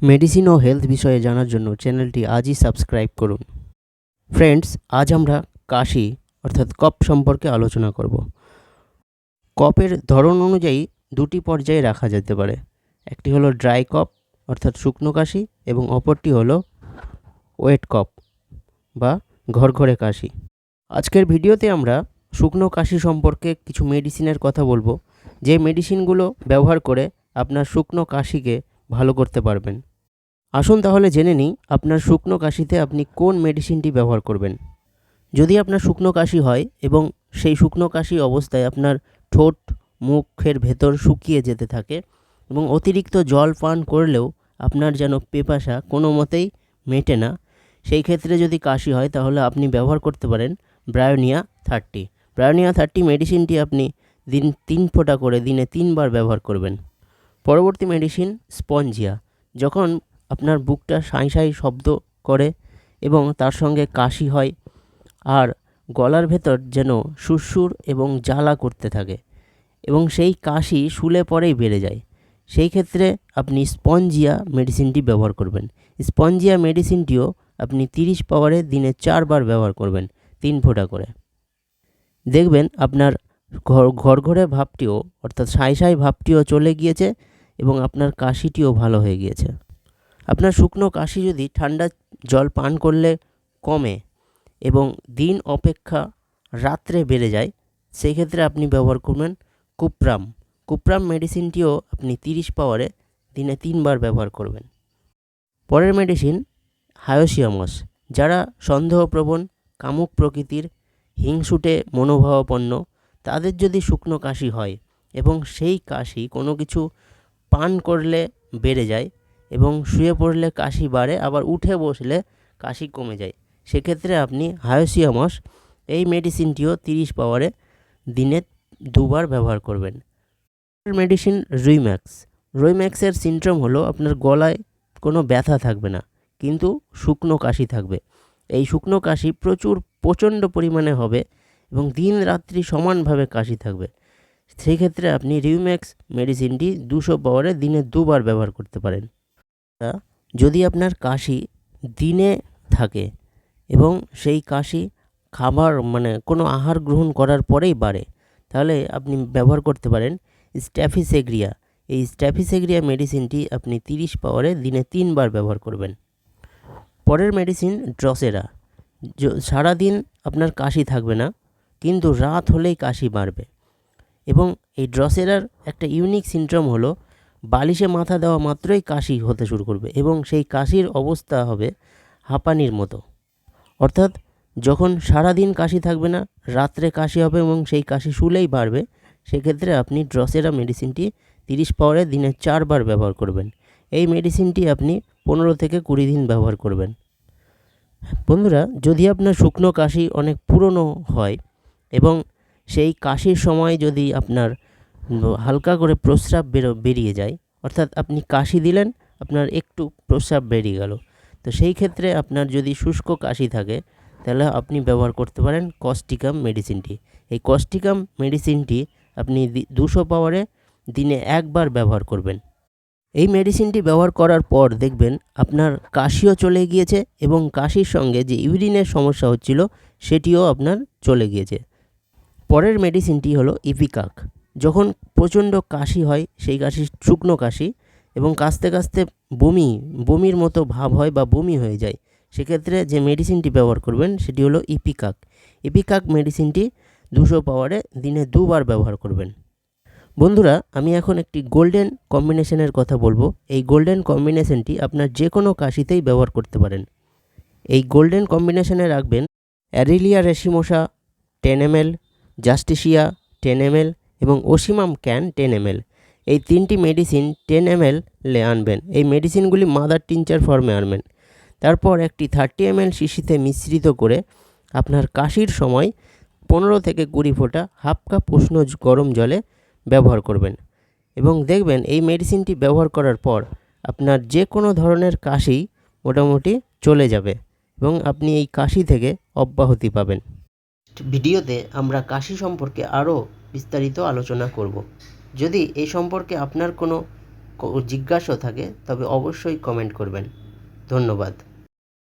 Medicine ও health বিষয়ে জানার জন্য চ্যানেলটি আজই সাবস্ক্রাইব করুন। ফ্রেন্ডস, আজ আমরা কাশি অর্থাৎ কফ সম্পর্কে আলোচনা করব। কফের ধরন অনুযায়ী দুটি পর্যায়ে রাখা যেতে পারে। একটি হলো ড্রাই কফ অর্থাৎ শুকনো কাশি এবং অপরটি হলো ওয়েট কফ বা ঘরঘরে কাশি। আজকের ভিডিওতে আমরা শুকনো কাশি সম্পর্কে কিছু মেডিসিনের কথা বলবো, যে মেডিসিনগুলো ব্যবহার করে আপনার শুকনো কাশিকে ভালো করতে পারবেন। আসুন তাহলে জেনে নিই আপনার শুকনো কাশিতে আপনি কোন মেডিসিনটি ব্যবহার করবেন। যদি আপনার শুকনো কাশি হয় এবং সেই শুকনো কাশি অবস্থায় আপনার ঠোঁট মুখের ভেতর শুকিয়ে যেতে থাকে এবং অতিরিক্ত জল পান করলেও আপনার যেন পিপাসা কোনো মতেই মেটে না, সেই ক্ষেত্রে যদি কাশি হয় তাহলে আপনি ব্যবহার করতে পারেন ব্রায়োনিয়া 30। ব্রায়োনিয়া 30 মেডিসিনটি আপনি দিন 3 ফোঁটা করে দিনে 3 বার ব্যবহার করবেন। পরবর্তী মেডিসিন স্পঞ্জিয়া। যখন আপনার বুকটা সাঁই সাঁই শব্দ করে এবং তার সঙ্গে কাশি হয় আর গলার ভেতর যেন সুরসুর এবং জ্বালা করতে থাকে এবং সেই কাশি শুলে পরেই বেড়ে যায়, সেই ক্ষেত্রে আপনি স্পঞ্জিয়া মেডিসিনটি ব্যবহার করবেন। স্পঞ্জিয়া মেডিসিনটিও আপনি 30 পাওয়ারে দিনে 4 বার ব্যবহার করবেন 3 ফোঁটা করে। দেখবেন আপনার ঘরঘরে ভাবটিও অর্থাৎ সাঁই সাঁই ভাবটিও চলে গিয়েছে এবং আপনার কাশিটিও ভালো হয়ে গিয়েছে। আপনার শুকনো কাশি যদি ঠান্ডা জল পান করলে কমে এবং দিন অপেক্ষা রাত্রে বেড়ে যায়, সেই ক্ষেত্রে আপনি ব্যবহার করবেন কুপ্রাম। কুপ্রাম মেডিসিনটিও আপনি 30 পাওয়ারে দিনে 3 বার ব্যবহার করবেন। পরের মেডিসিন হায়োসিয়ামস। যারা সন্দেহপ্রবণ, কামুক প্রকৃতির, হিংসুটে মনোভাবাপন্ন, তাদের যদি শুকনো কাশি হয় এবং সেই কাশি কোনো কিছু পান করলে বেড়ে যায় এবং শুয়ে পড়লে কাশি বাড়ে, আবার উঠে বসলে কাশি কমে যায়, সেক্ষেত্রে আপনি হায়োসিয়ামস এই মেডিসিনটিও 30 পাওয়ারে দিনে 2 বার ব্যবহার করবেন। মেডিসিন রুইম্যাক্স। রুইম্যাক্সের সিনড্রোম হলো আপনার গলায় কোনো ব্যথা থাকবে না কিন্তু শুকনো কাশি থাকবে। এই শুকনো কাশি প্রচণ্ড পরিমাণে হবে এবং দিন রাত্রি সমানভাবে কাশি থাকবে, সেই ক্ষেত্রে আপনি রিউম্যাক্স মেডিসিনটি 200 পাওয়ারে দিনে 2 বার ব্যবহার করতে পারেন। যদি আপনার কাশি দিনে থাকে এবং সেই কাশি খাবার কোনো আহার গ্রহণ করার পরেই বাড়ে, তাহলে আপনি ব্যবহার করতে পারেন স্ট্যাফিসেগ্রিয়া। এই স্ট্যাফিসেগ্রিয়া মেডিসিনটি আপনি 30 পাওয়ারে দিনে 3 বার ব্যবহার করবেন। পরের মেডিসিন ড্রসেরা। সারাদিন আপনার কাশি থাকবে না কিন্তু রাত হলেই কাশি বাড়বে এবং এই ড্রসেরার একটা ইউনিক সিনড্রোম হলো বালিশে মাথা দেওয়া মাত্রই কাশি হতে শুরু করবে এবং সেই কাশির অবস্থা হবে হাঁপানির মতো। অর্থাৎ যখন সারাদিন কাশি থাকবে না, রাত্রে কাশি হবে এবং সেই কাশি শুলেই বাড়বে, সেক্ষেত্রে আপনি ড্রসেরা মেডিসিনটি 30 পাওয়ারে দিনে 4 বার ব্যবহার করবেন। এই মেডিসিনটি আপনি 15 থেকে 20 দিন ব্যবহার করবেন। বন্ধুরা, যদি আপনার শুকনো কাশি অনেক পুরনো হয় এবং সেই কাশির সময় যদি আপনার হালকা করে প্রস্রাব বেরিয়ে যায়, অর্থাৎ আপনি কাশি দিলেন, আপনার একটু প্রস্রাব বেরিয়ে গেল, তো সেই ক্ষেত্রে আপনার যদি শুষ্ক কাশি থাকে তাহলে আপনি ব্যবহার করতে পারেন কস্টিকাম মেডিসিনটি। এই কস্টিকাম মেডিসিনটি আপনি 200 পাওয়ারে দিনে 1 বার ব্যবহার করবেন। এই মেডিসিনটি ব্যবহার করার পর দেখবেন আপনার কাশিও চলে গিয়েছে এবং কাশির সঙ্গে যে ইউরিনের সমস্যা হচ্ছিল সেটিও আপনার চলে গিয়েছে। পরের মেডিসিনটি হলো ইপিকাক। যখন প্রচণ্ড কাশি হয়, সেই কাশি শুকনো কাশি এবং কাশতে কাশতে বমির মতো ভাব হয় বা বমি হয়ে যায়, সেক্ষেত্রে যে মেডিসিনটি ব্যবহার করবেন সেটি হলো ইপিকাক। ইপিকাক মেডিসিনটি 200 পাওয়ারে দিনে 2 বার ব্যবহার করবেন। বন্ধুরা, আমি এখন একটি গোল্ডেন কম্বিনেশনের কথা বলবো। এই গোল্ডেন কম্বিনেশনটি আপনার যে কোনো কাশিতেই ব্যবহার করতে পারেন। এই গোল্ডেন কম্বিনেশনে রাখবেন অ্যারিলিয়া রেসিমোসা 10 ml, জাস্টিসিয়া 10 ml এবং ওসিমাম ক্যান 10 ml। এই 3টি মেডিসিন 10 ml আনবেন। এই মেডিসিনগুলি মাদার টিনচার ফর্মে আনবেন। তারপর একটি 30 ml শিশিতে মিশ্রিত করে আপনার কাশির সময় 15 থেকে 20 ফোঁটা হাফ কাপ উষ্ণ গরম জলে ব্যবহার করবেন এবং দেখবেন এই মেডিসিনটি ব্যবহার করার পর আপনার যে কোনো ধরনের কাশি মোটামুটি চলে যাবে এবং আপনি এই কাশি থেকে অব্যাহতি পাবেন। ভিডিওতে আমরা কাশি সম্পর্কে আরও বিস্তারিত আলোচনা করব। যদি এই সম্পর্কে আপনার কোনো জিজ্ঞাসাও থাকে তবে অবশ্যই কমেন্ট করবেন। ধন্যবাদ।